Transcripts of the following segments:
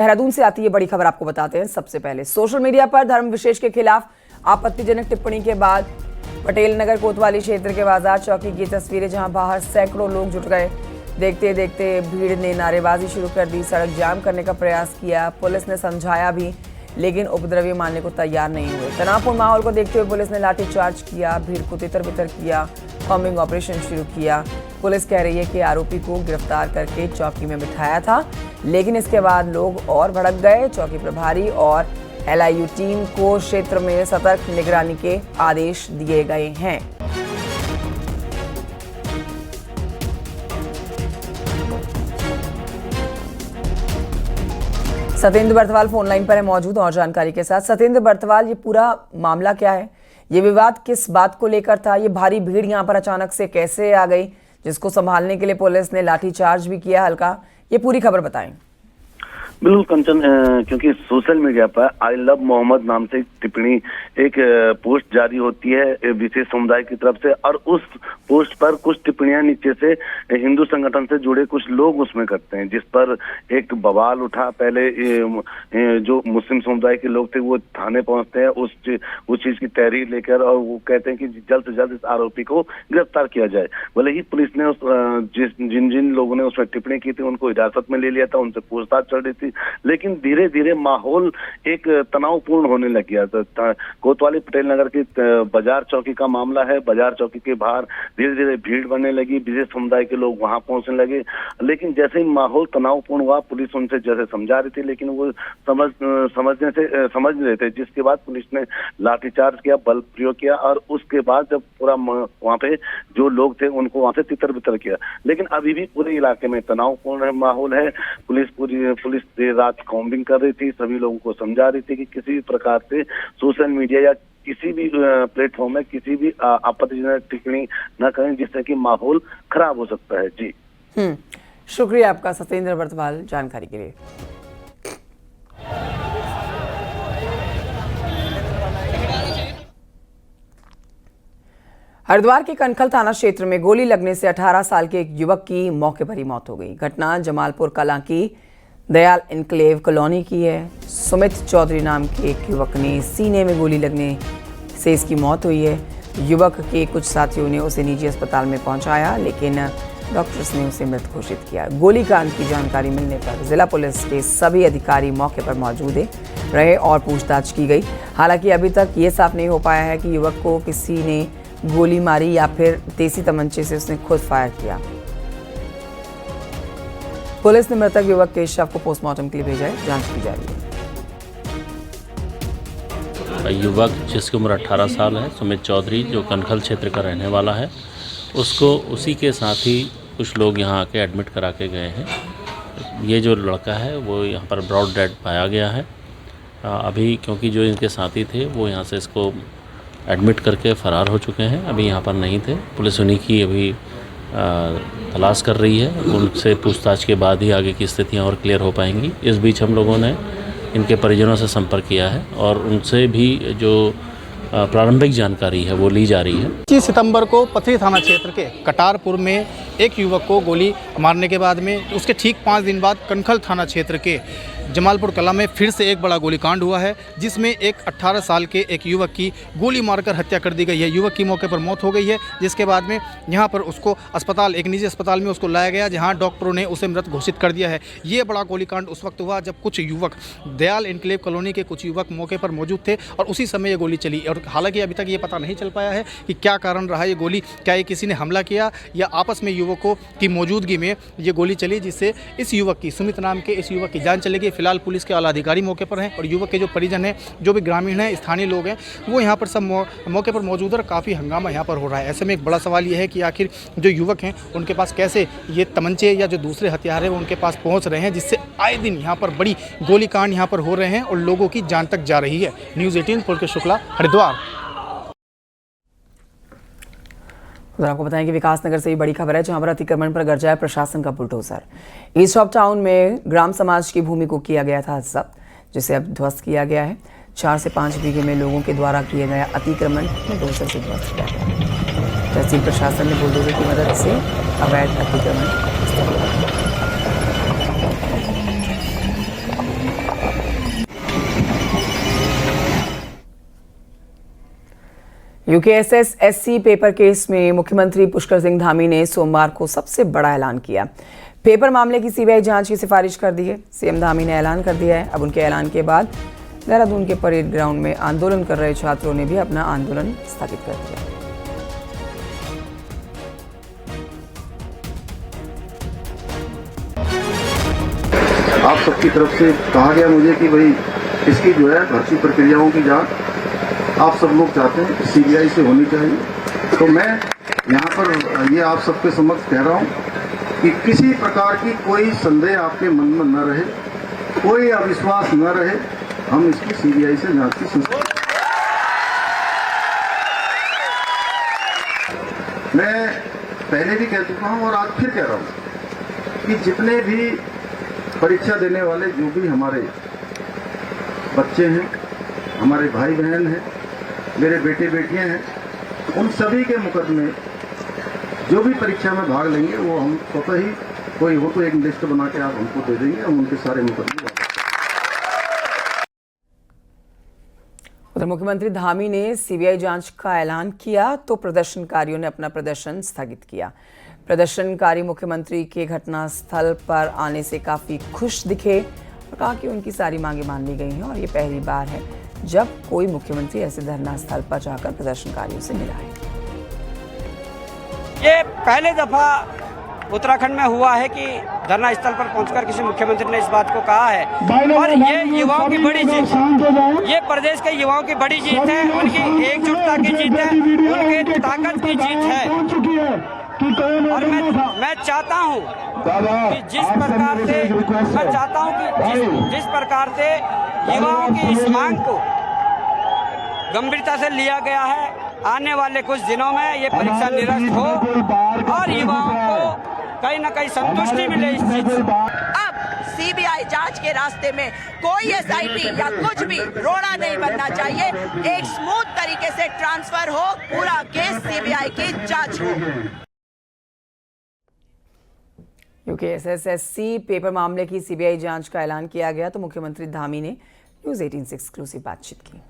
देहरादून से आती है बड़ी खबर, आपको बताते हैं। सबसे पहले सोशल मीडिया पर धर्म विशेष के खिलाफ आपत्तिजनक टिप्पणी के बाद पटेल नगर कोतवाली क्षेत्र के बाजार चौकी की तस्वीरें, जहां बाहर सैकड़ों लोग जुट गए। देखते देखते भीड़ ने नारेबाजी शुरू कर दी, सड़क जाम करने का प्रयास किया। पुलिस ने समझाया भी, लेकिन उपद्रवी मानने को तैयार नहीं हुए। तनावपूर्ण माहौल को देखते हुए पुलिस ने लाठीचार्ज किया, भीड़ को तितर बितर किया, कॉम्बिंग ऑपरेशन शुरू किया। पुलिस कह रही है कि आरोपी को गिरफ्तार करके चौकी में बिठाया था, लेकिन इसके बाद लोग और भड़क गए। चौकी प्रभारी और LIU टीम को क्षेत्र में सतर्क निगरानी के आदेश दिए गए हैं। सत्येंद्र बर्तवाल फोन लाइन पर है मौजूद और जानकारी के साथ। सत्येंद्र बर्तवाल, ये पूरा मामला क्या है? ये विवाद किस बात को लेकर था? ये भारी भीड़ यहाँ पर अचानक से कैसे आ गई, जिसको संभालने के लिए पुलिस ने लाठीचार्ज भी किया हल्का? ये पूरी खबर बताएं। बिल्कुल कंचन, क्योंकि सोशल मीडिया पर आई लव मोहम्मद नाम से टिप्पणी एक पोस्ट जारी होती है विशेष समुदाय की तरफ से, और उस पोस्ट पर कुछ टिप्पणियां नीचे से हिंदू संगठन से जुड़े कुछ लोग उसमें करते हैं, जिस पर एक बवाल उठा। पहले जो मुस्लिम समुदाय के लोग थे वो थाने पहुंचते हैं उस चीज की तहरीर लेकर, और वो कहते हैं कि जल्द से जल्द इस आरोपी को गिरफ्तार किया जाए। भले ही पुलिस ने जिन लोगों ने उसमें टिप्पणी की थी उनको हिरासत में ले लिया था, उनसे पूछताछ चल रही थी, लेकिन धीरे धीरे माहौल एक तनावपूर्ण होने लग गया था। कोतवाली पटेल नगर की बाजार चौकी का मामला है। बाजार चौकी के बाहर धीरे धीरे भीड़ बढ़ने लगी, विशेष समुदाय के लोग वहां पहुंचने लगे। लेकिन जैसे ही माहौल तनावपूर्ण हुआ, पुलिस उनसे जैसे समझा रही थी, लेकिन वो समझ रहे थे, जिसके बाद पुलिस ने लाठीचार्ज किया, बल प्रयोग किया, और उसके बाद जब पूरा वहां पे जो लोग थे उनको वहां से तितर बितर किया। लेकिन अभी भी पूरे इलाके में तनावपूर्ण माहौल है। पुलिस देर रात कॉम्बिंग कर रही थी, सभी लोगों को समझा रही थी कि किसी भी प्रकार से सोशल मीडिया या किसी भी प्लेटफॉर्म में किसी भी आपत्तिजनक टिप्पणी न करें, जिससे कि माहौल खराब हो सकता है। जी शुक्रिया आपका सत्येंद्र बर्तवाल जानकारी के लिए। हरिद्वार के कनखल थाना क्षेत्र में गोली लगने से 18 साल के एक युवक की मौके पर ही मौत हो गई। घटना जमालपुर कलां की दयाल इनक्लेव कॉलोनी की है। सुमित चौधरी नाम के एक युवक ने सीने में गोली लगने से इसकी मौत हुई है। युवक के कुछ साथियों ने उसे निजी अस्पताल में पहुंचाया, लेकिन डॉक्टर्स ने उसे मृत घोषित किया। गोलीकांड की जानकारी मिलने पर जिला पुलिस के सभी अधिकारी मौके पर मौजूद रहे और पूछताछ की गई। हालांकि अभी तक ये साफ नहीं हो पाया है कि युवक को किसी ने गोली मारी या फिर देसी तमंचे से उसने खुद फायर किया। पुलिस ने मृतक युवक के शव को पोस्टमार्टम के लिए भेजा है, जांच की जा रही है। युवक जिसकी उम्र 18 साल है, सुमित चौधरी, जो कनखल क्षेत्र का रहने वाला है, उसको उसी के साथ ही कुछ लोग यहाँ आके एडमिट करा के गए हैं। ये जो लड़का है वो यहाँ पर ब्रॉड डेड पाया गया है। अभी क्योंकि जो इनके साथी थे वो यहाँ से इसको एडमिट करके फ़रार हो चुके हैं, अभी यहाँ पर नहीं थे। पुलिस उन्हीं की अभी तलाश कर रही है। उनसे पूछताछ के बाद ही आगे की स्थितियाँ और क्लियर हो पाएंगी। इस बीच हम लोगों ने इनके परिजनों से संपर्क किया है और उनसे भी जो प्रारंभिक जानकारी है वो ली जा रही है। 25 सितंबर को पथरी थाना क्षेत्र के कटारपुर में एक युवक को गोली मारने के बाद में उसके ठीक 5 दिन बाद कनखल थाना क्षेत्र के जमालपुर कला में फिर से एक बड़ा गोलीकांड हुआ है, जिसमें एक 18 साल के एक युवक की गोली मारकर हत्या कर दी गई है। युवक की मौके पर मौत हो गई है, जिसके बाद में यहाँ पर उसको अस्पताल, एक निजी अस्पताल में उसको लाया गया, जहाँ डॉक्टरों ने उसे मृत घोषित कर दिया है। ये बड़ा गोलीकांड उस वक्त हुआ जब कुछ युवक, दयाल इनक्लेव कॉलोनी के कुछ युवक मौके पर मौजूद थे और उसी समय ये गोली चली। और हालांकि अभी तक ये पता नहीं चल पाया है कि क्या कारण रहा ये गोली, क्या ये किसी ने हमला किया या आपस में युवकों की मौजूदगी में ये गोली चली, जिससे इस युवक की, सुमित नाम के इस युवक की जान चली गई। फिलहाल पुलिस के आला अधिकारी मौके पर हैं और युवक के जो परिजन हैं, जो भी ग्रामीण हैं, स्थानीय लोग हैं, वो यहाँ पर सब मौके पर मौजूद है। काफ़ी हंगामा यहाँ पर हो रहा है। ऐसे में एक बड़ा सवाल ये है कि आखिर जो युवक हैं उनके पास कैसे ये तमंचे या जो दूसरे हथियार हैं वो उनके पास पहुँच रहे हैं, जिससे आए दिन यहाँ पर बड़ी गोलीकांड यहाँ पर हो रहे हैं और लोगों की जान तक जा रही है। न्यूज़ 18 पुलकेश शुक्ला, हरिद्वार। आपको बताएं कि विकासनगर से ही बड़ी खबर है, जहां पर अतिक्रमण पर गरजा है प्रशासन का बुलडोजर। ईस्ट ऑफ टाउन में ग्राम समाज की भूमि को किया गया था जब्त, जिसे अब ध्वस्त किया गया है। 4 से 5 बीघे में लोगों के द्वारा किए गए अतिक्रमण बुलडोजर से ध्वस्त किया गया। तहसील प्रशासन ने बुलडोजर की मदद से अवैध अतिक्रमण यूकेएसएस-SC पेपर केस में मुख्यमंत्री पुष्कर सिंह धामी ने सोमवार को सबसे बड़ा ऐलान किया। पेपर मामले की सीबीआई जांच की सिफारिश कर दी है। सीएम धामी ने ऐलान कर दिया है। अब उनके ऐलान के बाद देहरादून के परेड ग्राउंड में आंदोलन कर रहे छात्रों ने भी अपना आंदोलन स्थगित कर दिया। आप सबकी तरफ से कहा गया मुझे कि भाई इसकी जो है भर्ती प्रक्रियाओं की जांच आप सब लोग चाहते हैं सीबीआई से होनी चाहिए। तो मैं यहाँ पर ये आप सबके समक्ष कह रहा हूँ कि किसी प्रकार की कोई संदेह आपके मन में न रहे, कोई अविश्वास न रहे। हम इसकी सीबीआई से जांच की संस्था। मैं पहले भी कह चुका हूँ और आज फिर कह रहा हूँ कि जितने भी परीक्षा देने वाले जो भी हमारे बच्चे हैं, हमारे भाई बहन हैं, मेरे बेटे बेटियां हैं, उन सभी के मुकदमे जो भी परीक्षा में भाग लेंगे वो हम स्वतः ही कोई हो तो एक लिस्ट बना के आप हमको दे देंगे, हम उनके सारे मुकदमे। उधर मुख्यमंत्री धामी ने सीबीआई जांच का ऐलान किया तो प्रदर्शनकारियों ने अपना प्रदर्शन स्थगित किया। प्रदर्शनकारी मुख्यमंत्री के घटनास्थल पर आने से काफी खुश दिखे और कहा कि उनकी सारी मांगे मान ली गई हैं और ये पहली बार है जब कोई मुख्यमंत्री ऐसे धरना स्थल पर जाकर प्रदर्शनकारियों से मिला है। ये पहले दफा उत्तराखंड में हुआ है कि धरना स्थल पर पहुंचकर किसी मुख्यमंत्री ने इस बात को कहा है और ये युवाओं की बड़ी जीत, ये प्रदेश के युवाओं की बड़ी जीत है, उनकी एकजुटता की जीत है, उनके ताकत की जीत है। और मैं चाहता हूं कि जिस प्रकार से युवाओं की इस मांग को गंभीरता से लिया गया है, आने वाले कुछ दिनों में ये परीक्षा निरस्त हो और युवाओं को कहीं न कहीं संतुष्टि मिले इस चीज से। अब सीबीआई जांच के रास्ते में कोई एसआईटी या कुछ भी रोड़ा नहीं बनना चाहिए। एक स्मूथ तरीके से ट्रांसफर हो, पूरा केस सीबीआई की जांच हो। यूकेएसएस-SC पेपर मामले की सीबीआई जांच का ऐलान किया गया तो मुख्यमंत्री धामी ने न्यूज़ 18 से एक्सक्लूसिव बातचीत की।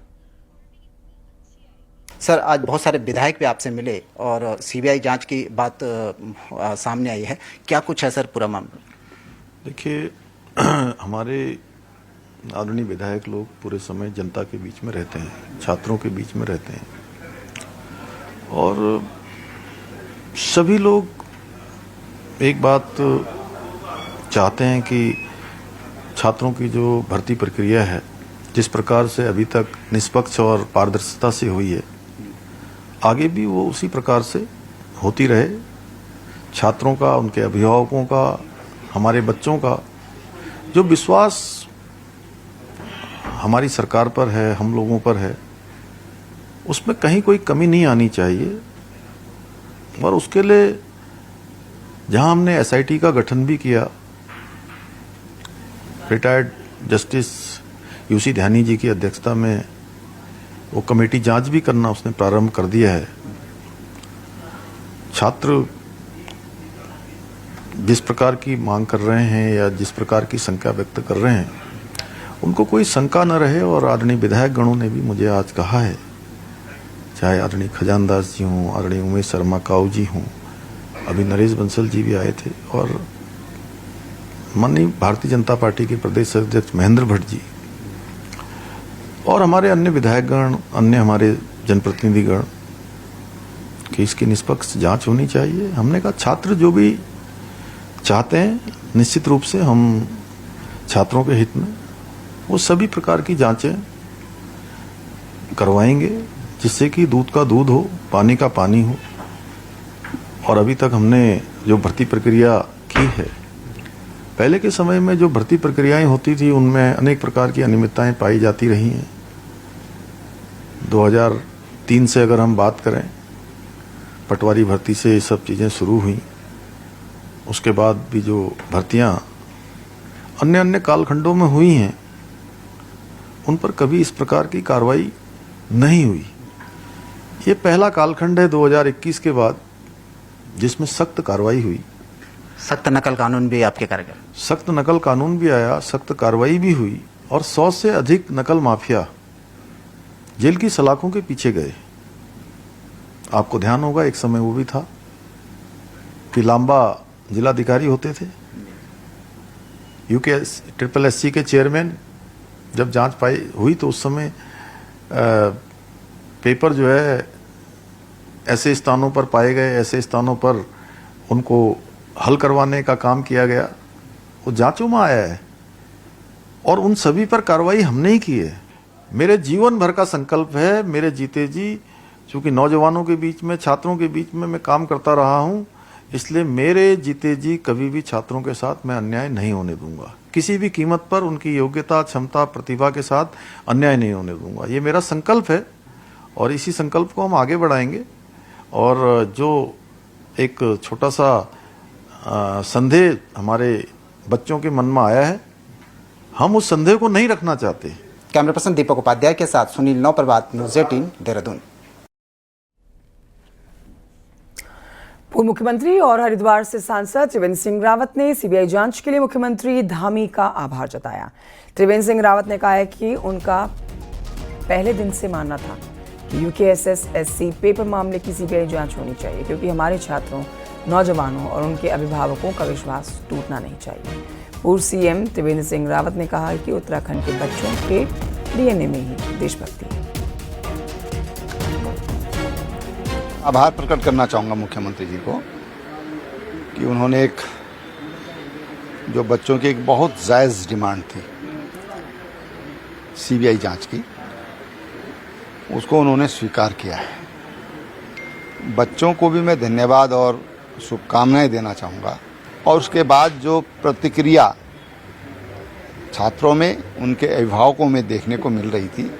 सर, आज बहुत सारे विधायक भी आपसे मिले और सीबीआई जांच की बात सामने आई है, क्या कुछ है सर पूरा मामला? देखिए, हमारे आदरणीय विधायक लोग पूरे समय जनता के बीच में रहते हैं, छात्रों के बीच में रहते हैं और सभी लोग एक बात चाहते हैं कि छात्रों की जो भर्ती प्रक्रिया है जिस प्रकार से अभी तक निष्पक्ष और पारदर्शिता से हुई है, आगे भी वो उसी प्रकार से होती रहे। छात्रों का, उनके अभिभावकों का, हमारे बच्चों का जो विश्वास हमारी सरकार पर है, हम लोगों पर है, उसमें कहीं कोई कमी नहीं आनी चाहिए। और उसके लिए जहां हमने एसआईटी का गठन भी किया, रिटायर्ड जस्टिस यूसी ध्यानी जी की अध्यक्षता में वो कमेटी जांच भी करना उसने प्रारंभ कर दिया है। छात्र जिस प्रकार की मांग कर रहे हैं या जिस प्रकार की शंका व्यक्त कर रहे हैं, उनको कोई शंका न रहे। और आदरणीय विधायक गणों ने भी मुझे आज कहा है, चाहे आदरणीय खजानदास जी हों, आदरणीय उमेश शर्मा काऊ जी हों, अभी नरेश बंसल जी भी आए थे और माननीय भारतीय जनता पार्टी के प्रदेश अध्यक्ष महेंद्र भट्ट जी और हमारे अन्य विधायकगण, अन्य हमारे जनप्रतिनिधिगण कि इसकी निष्पक्ष जांच होनी चाहिए। हमने कहा छात्र जो भी चाहते हैं, निश्चित रूप से हम छात्रों के हित में वो सभी प्रकार की जांचें करवाएंगे जिससे कि दूध का दूध हो, पानी का पानी हो। और अभी तक हमने जो भर्ती प्रक्रिया की है, पहले के समय में जो भर्ती प्रक्रियाएं होती थी उनमें अनेक प्रकार की अनियमितताएं पाई जाती रही हैं। 2003 से अगर हम बात करें, पटवारी भर्ती से ये सब चीज़ें शुरू हुई। उसके बाद भी जो भर्तियां अन्य अन्य कालखंडों में हुई हैं, उन पर कभी इस प्रकार की कार्रवाई नहीं हुई। ये पहला कालखंड है 2021 के बाद जिसमें सख्त कार्रवाई हुई। सख्त नकल कानून भी आपके कार्यकाल? सख्त नकल कानून भी आया, सख्त कार्रवाई भी हुई और 100 से अधिक नकल माफिया जेल की सलाखों के पीछे गए। आपको ध्यान होगा एक समय वो भी था कि लांबा जिलाधिकारी होते थे, UKSSC के चेयरमैन। जब जांच हुई तो उस समय पेपर जो है ऐसे स्थानों पर पाए गए, ऐसे स्थानों पर उनको हल करवाने का काम किया गया, वो जांचों में आया है और उन सभी पर कार्रवाई हमने ही की है। मेरे जीवन भर का संकल्प है, मेरे जीते जी, चूंकि नौजवानों के बीच में, छात्रों के बीच में मैं काम करता रहा हूं, इसलिए मेरे जीते जी कभी भी छात्रों के साथ मैं अन्याय नहीं होने दूंगा। किसी भी कीमत पर उनकी योग्यता, क्षमता, प्रतिभा के साथ अन्याय नहीं होने दूंगा। ये मेरा संकल्प है और इसी संकल्प को हम आगे बढ़ाएंगे। और जो एक छोटा सा संदेह हमारे बच्चों के मन में आया है, हम उस संदेह को नहीं रखना चाहते। कैमरा पर्सन दीपक उपाध्याय के साथ सुनील नौप्रभात, न्यूज़ 18, देहरादून। पूर्व मुख्यमंत्री और हरिद्वार से सांसद त्रिवेंद्र सिंह रावत ने सीबीआई जांच के लिए मुख्यमंत्री धामी का आभार जताया। त्रिवेंद्र सिंह रावत ने कहा है कि उनका पहले दिन से मानना था कि UKSSC पेपर मामले की सीबीआई जांच होनी चाहिए, क्योंकि हमारे छात्रों, नौजवानों और उनके अभिभावकों का विश्वास टूटना नहीं चाहिए। पूर्व सीएम त्रिवेंद्र सिंह रावत ने कहा कि उत्तराखंड के बच्चों के DNA में ही देशभक्ति है। आभार प्रकट करना चाहूँगा मुख्यमंत्री जी को कि उन्होंने जो बच्चों की एक बहुत जायज़ डिमांड थी सीबीआई जांच की, उसको उन्होंने स्वीकार किया है। बच्चों को भी मैं धन्यवाद और शुभकामनाएं देना चाहूँगा। और उसके बाद जो प्रतिक्रिया छात्रों में, उनके अभिभावकों में देखने को मिल रही थी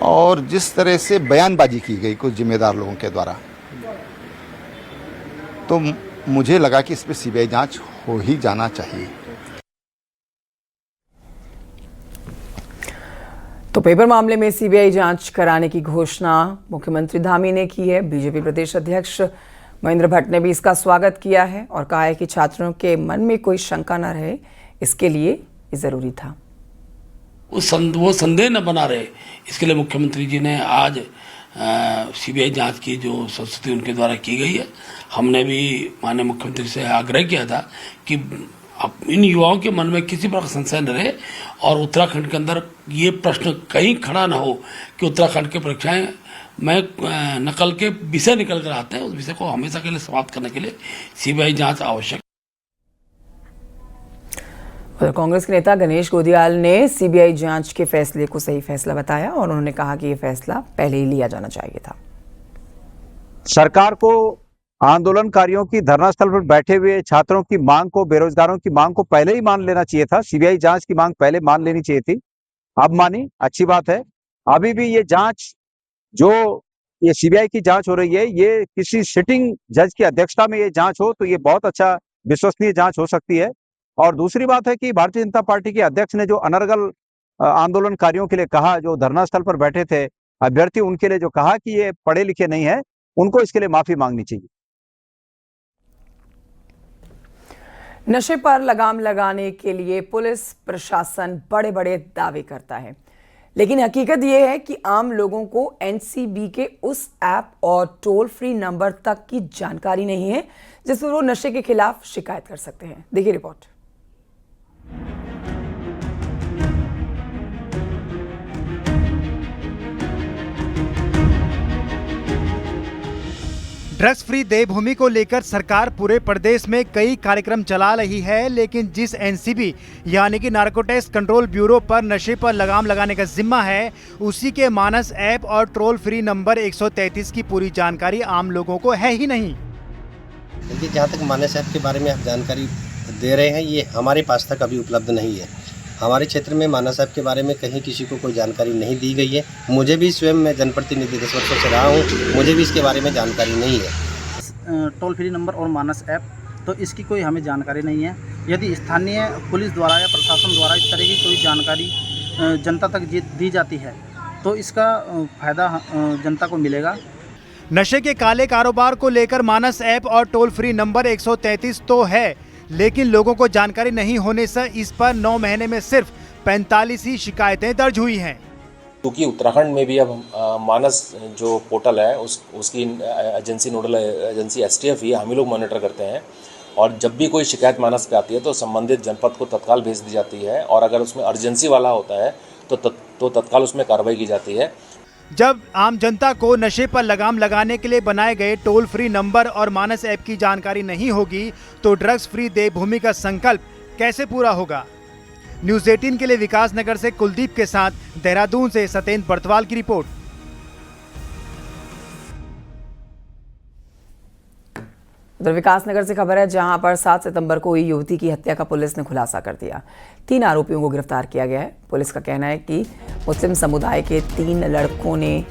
और जिस तरह से बयानबाजी की गई कुछ जिम्मेदार लोगों के द्वारा, तो मुझे लगा कि इस पर सीबीआई जांच हो ही जाना चाहिए। तो पेपर मामले में सीबीआई जांच कराने की घोषणा मुख्यमंत्री धामी ने की है। बीजेपी प्रदेश अध्यक्ष महेंद्र भट्ट ने भी इसका स्वागत किया है और कहा है कि छात्रों के मन में कोई शंका न रहे, इसके लिए ये जरूरी था। वो संदेह न बना रहे, इसके लिए मुख्यमंत्री जी ने आज सीबीआई जांच की जो संस्तुति उनके द्वारा की गई है, हमने भी माननीय मुख्यमंत्री से आग्रह किया था कि इन युवाओं के मन में किसी प्रकार संशय न रहे और उत्तराखंड के अंदर ये प्रश्न कहीं खड़ा न हो कि उत्तराखंड की परीक्षाएं में नकल के विषय निकल कर आते हैं, उस विषय को हमेशा के लिए समाप्त करने के लिए सीबीआई जांच आवश्यक। कांग्रेस के नेता गणेश गोदियाल ने सीबीआई जांच के फैसले को सही फैसला बताया और उन्होंने कहा कि यह फैसला पहले ही लिया जाना चाहिए था। सरकार को आंदोलनकारियों की धरना स्थल पर बैठे हुए छात्रों की मांग को, बेरोजगारों की मांग को पहले ही मान लेना चाहिए था। सीबीआई जांच की मांग पहले मान लेनी चाहिए थी, अब मानी, अच्छी बात है। अभी भी ये जांच, जो ये सीबीआई की जांच हो रही है, ये किसी सिटिंग जज की अध्यक्षता में ये जांच हो तो ये बहुत अच्छा विश्वसनीय जांच हो सकती है। और दूसरी बात है कि भारतीय जनता पार्टी के अध्यक्ष ने जो अनर्गल आंदोलनकारियों के लिए कहा, जो धरना स्थल पर बैठे थे अभ्यर्थी, उनके लिए जो कहा कि ये पढ़े लिखे नहीं है, उनको इसके लिए माफी मांगनी चाहिए। नशे पर लगाम लगाने के लिए पुलिस प्रशासन बड़े बड़े दावे करता है, लेकिन हकीकत यह है कि आम लोगों को एनसीबी के उस ऐप और टोल फ्री नंबर तक की जानकारी नहीं है जिस पर वो नशे के खिलाफ शिकायत कर सकते हैं। देखिए रिपोर्ट। ड्रग्स फ्री देवभूमि को लेकर सरकार पूरे प्रदेश में कई कार्यक्रम चला रही है, लेकिन जिस एनसीबी यानी कि नार्कोटिक्स कंट्रोल ब्यूरो पर नशे पर लगाम लगाने का जिम्मा है, उसी के मानस ऐप और टोल फ्री नंबर 133 की पूरी जानकारी आम लोगों को है ही नहीं। देखिए, जहाँ तक मानस ऐप के बारे में आप जानकारी दे रहे हैं, ये हमारे पास तक अभी उपलब्ध नहीं है। हमारे क्षेत्र में मानस ऐप के बारे में कहीं किसी को कोई जानकारी नहीं दी गई है। मुझे भी स्वयं, मैं जनप्रतिनिधि 10 वर्षों से रहा हूँ, मुझे भी इसके बारे में जानकारी नहीं है। टोल फ्री नंबर और मानस ऐप, तो इसकी कोई हमें जानकारी नहीं है। यदि स्थानीय पुलिस द्वारा या प्रशासन द्वारा इस तरह की कोई जानकारी जनता तक दी जाती है तो इसका फायदा जनता को मिलेगा। नशे के काले कारोबार को लेकर मानस ऐप और टोल फ्री नंबर 133 तो है, लेकिन लोगों को जानकारी नहीं होने से इस पर 9 महीने में सिर्फ 45 ही शिकायतें दर्ज हुई हैं। क्योंकि उत्तराखंड में भी अब मानस जो पोर्टल है उसकी एजेंसी नोडल एजेंसी STF ही हम ही लोग मॉनिटर करते हैं और जब भी कोई शिकायत मानस पे आती है तो संबंधित जनपद को तत्काल भेज दी जाती है और अगर उसमें अर्जेंसी वाला होता है तो तत्काल उसमें कार्रवाई की जाती है। जब आम जनता को नशे पर लगाम लगाने के लिए बनाए गए टोल फ्री नंबर और मानस ऐप की जानकारी नहीं होगी तो ड्रग्स फ्री देवभूमि का संकल्प कैसे पूरा होगा। न्यूज़ 18 के लिए विकास नगर से कुलदीप के साथ देहरादून से सतेंद्र बर्तवाल की रिपोर्ट। उधर विकास नगर से खबर है जहां पर 7 सितंबर को हुई युवती की हत्या का पुलिस ने खुलासा कर दिया। 3 आरोपियों को गिरफ्तार किया गया है। पुलिस का कहना है कि मुस्लिम समुदाय के 3 लड़कों ने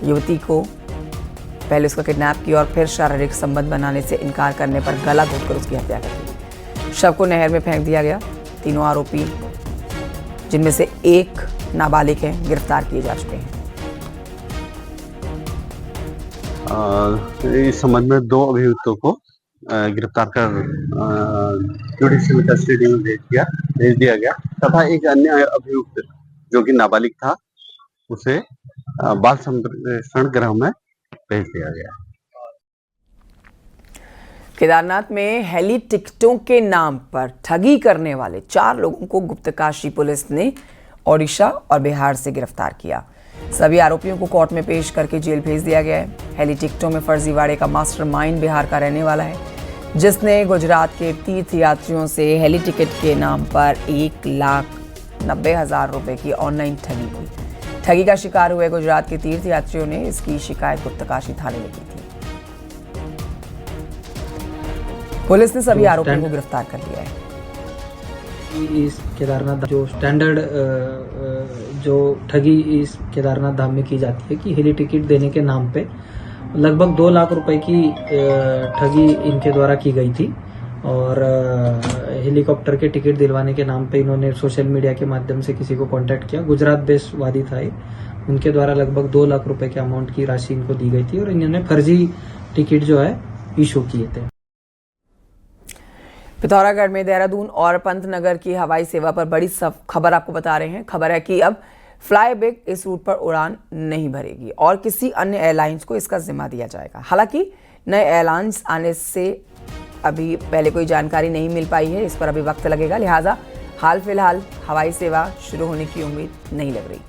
युवती को पहले उसका किडनैप किया और फिर शारीरिक संबंध बनाने से इनकार करने पर गला घोंटकर उसकी हत्या कर दी। शव को नहर में फेंक दिया गया। तीनों आरोपी जिनमें से एक नाबालिग है गिरफ्तार किए जा चुके हैं। इस संबंध में 2 अभियुक्तों को गिरफ्तार कर जुडिशियल कस्टडी में भेज दिया गया तथा एक अन्य अभियुक्त जो कि नाबालिग था उसे बाल संप्रेषण गृह में भेज दिया गया। केदारनाथ में हेली टिकटों के नाम पर ठगी करने वाले 4 लोगों को गुप्तकाशी पुलिस ने ओडिशा और बिहार से गिरफ्तार किया। सभी आरोपियों को कोर्ट में पेश करके जेल भेज दिया गया है। हेली टिकटों में फर्जीवाड़े का मास्टरमाइंड बिहार का रहने वाला है जिसने गुजरात के तीर्थयात्रियों से हेली टिकट के नाम पर 1,90,000 रुपए की ऑनलाइन ठगी की। ठगी का शिकार हुए गुजरात के तीर्थयात्रियों ने इसकी शिकायत गुप्तकाशी थाने में की थी। पुलिस ने सभी आरोपियों को गिरफ्तार कर लिया है। इस केदारनाथ जो स्टैंडर्ड जो ठगी इस केदारनाथ धाम में की जाती है कि हेली टिकट देने के नाम पे लगभग 2 लाख रुपए की ठगी इनके द्वारा की गई थी और हेलीकॉप्टर के टिकट दिलवाने के नाम पे इन्होंने सोशल मीडिया के माध्यम से किसी को कांटेक्ट किया। गुजरात बेस्ड वादी था, उनके द्वारा लगभग 2 लाख रुपए के अमाउंट की राशि इनको दी गई थी और इन्होंने फर्जी टिकट जो है इशू किए थे। पिथौरागढ़ में देहरादून और पंतनगर की हवाई सेवा पर बड़ी खबर आपको बता रहे हैं। खबर है कि अब फ्लाईबिग इस रूट पर उड़ान नहीं भरेगी और किसी अन्य एयरलाइंस को इसका जिम्मा दिया जाएगा। हालांकि नए एयरलाइंस आने से अभी पहले कोई जानकारी नहीं मिल पाई है, इस पर अभी वक्त लगेगा, लिहाजा हाल फिलहाल हवाई सेवा शुरू होने की उम्मीद नहीं लग रही।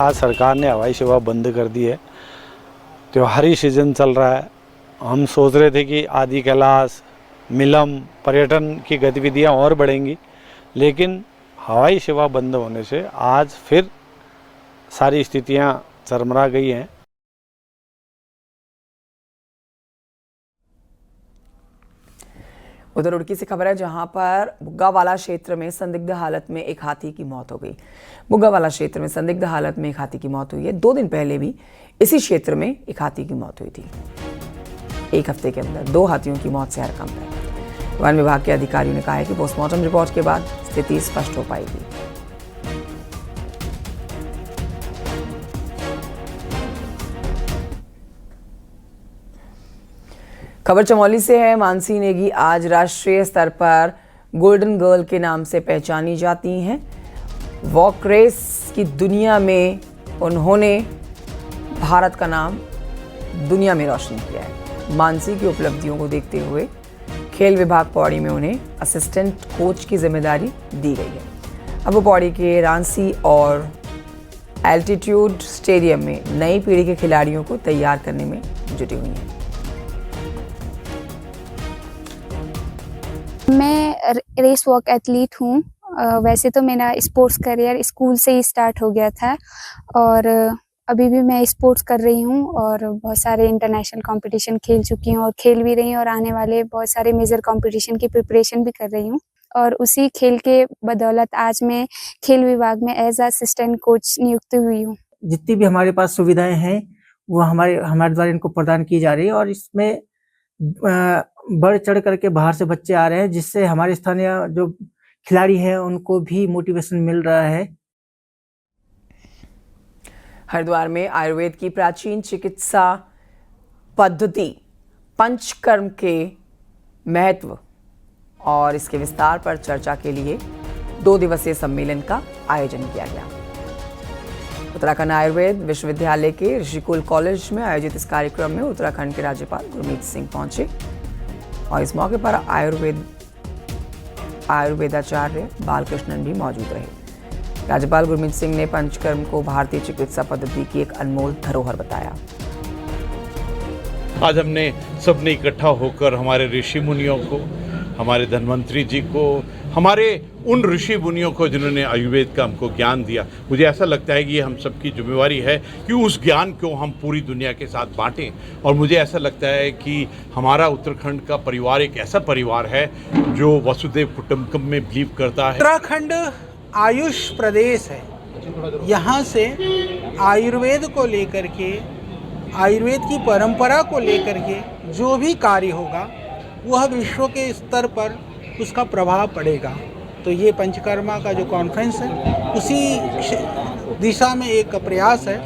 आज सरकार ने हवाई सेवा बंद कर दी है। त्योहारी सीजन चल रहा है। हम सोच रहे थे कि आदि कैलाश, मिलम, पर्यटन की गतिविधियां और बढ़ेंगी, लेकिन हवाई सेवा बंद होने से आज फिर सारी स्थितियां चरमरा गई हैं। उधर रुड़की से खबर है जहां पर बुग्गावाला क्षेत्र में संदिग्ध हालत में एक हाथी की मौत हो गई। बुग्गावाला क्षेत्र में संदिग्ध हालत में एक हाथी की मौत हुई है। 2 दिन पहले भी इसी क्षेत्र में एक हाथी की मौत हुई थी। एक हफ्ते के अंदर 2 हाथियों की मौत से हड़कंप है। वन विभाग के अधिकारियों ने कहा है कि पोस्टमार्टम रिपोर्ट के बाद स्थिति स्पष्ट हो पाएगी। खबर चमोली से है। मानसी नेगी आज राष्ट्रीय स्तर पर गोल्डन गर्ल के नाम से पहचानी जाती हैं। वॉक रेस की दुनिया में उन्होंने भारत का नाम दुनिया में रोशन किया है। मानसी की उपलब्धियों को देखते हुए खेल विभाग पौड़ी में उन्हें असिस्टेंट कोच की जिम्मेदारी दी गई है। अब वो पौड़ी के रांसी और एल्टीट्यूड स्टेडियम में नई पीढ़ी के खिलाड़ियों को तैयार करने में जुटी हुई हैं। मैं रेस वॉक एथलीट हूँ। वैसे तो मेरा स्पोर्ट्स करियर स्कूल से ही स्टार्ट हो गया था और अभी भी मैं स्पोर्ट्स कर रही हूँ और बहुत सारे इंटरनेशनल कंपटीशन खेल चुकी हूँ और खेल भी रही हूँ और आने वाले बहुत सारे मेजर कंपटीशन की प्रिपरेशन भी कर रही हूँ। और उसी खेल के बदौलत आज मैं खेल विभाग में एज असिस्टेंट कोच नियुक्त हुई हूँ। जितनी भी हमारे पास सुविधाएं हैं वो हमारे द्वारा इनको प्रदान की जा रही है और इसमें बढ़ चढ़ करके बाहर से बच्चे आ रहे हैं, जिससे हमारे स्थानीय जो खिलाड़ी हैं उनको भी मोटिवेशन मिल रहा है। हरिद्वार में आयुर्वेद की प्राचीन चिकित्सा पद्धति पंचकर्म के महत्व और इसके विस्तार पर चर्चा के लिए 2 दिवसीय सम्मेलन का आयोजन किया गया। उत्तराखंड आयुर्वेद विश्वविद्यालय के ऋषिकुल कॉलेज में आयोजित इस कार्यक्रम में उत्तराखंड के राज्यपाल गुरमीत सिंह पहुंचे और इस मौके पर आयुर्वेदाचार्य बालकृष्णन भी मौजूद रहे। राज्यपाल गुरमीत सिंह ने पंचकर्म को भारतीय चिकित्सा पद्धति की एक अनमोल धरोहर बताया। आज हमने सबने इकट्ठा होकर हमारे ऋषि मुनियों को, हमारे धन्वंतरी जी को, हमारे उन ऋषि मुनियों को जिन्होंने आयुर्वेद का हमको ज्ञान दिया, मुझे ऐसा लगता है कि ये हम सबकी जिम्मेवारी है कि उस ज्ञान को हम पूरी दुनिया के साथ बांटें। और मुझे ऐसा लगता है कि हमारा उत्तराखंड का परिवार एक ऐसा परिवार है जो वसुदेव कुटुंबकम में बिलीव करता है। उत्तराखंड आयुष प्रदेश है। यहाँ से आयुर्वेद को लेकर के, आयुर्वेद की परंपरा को लेकर के जो भी कार्य होगा वह विश्व के स्तर पर उसका प्रभाव पड़ेगा। तो ये पंचकर्मा का जो कॉन्फ्रेंस है उसी दिशा में एक प्रयास है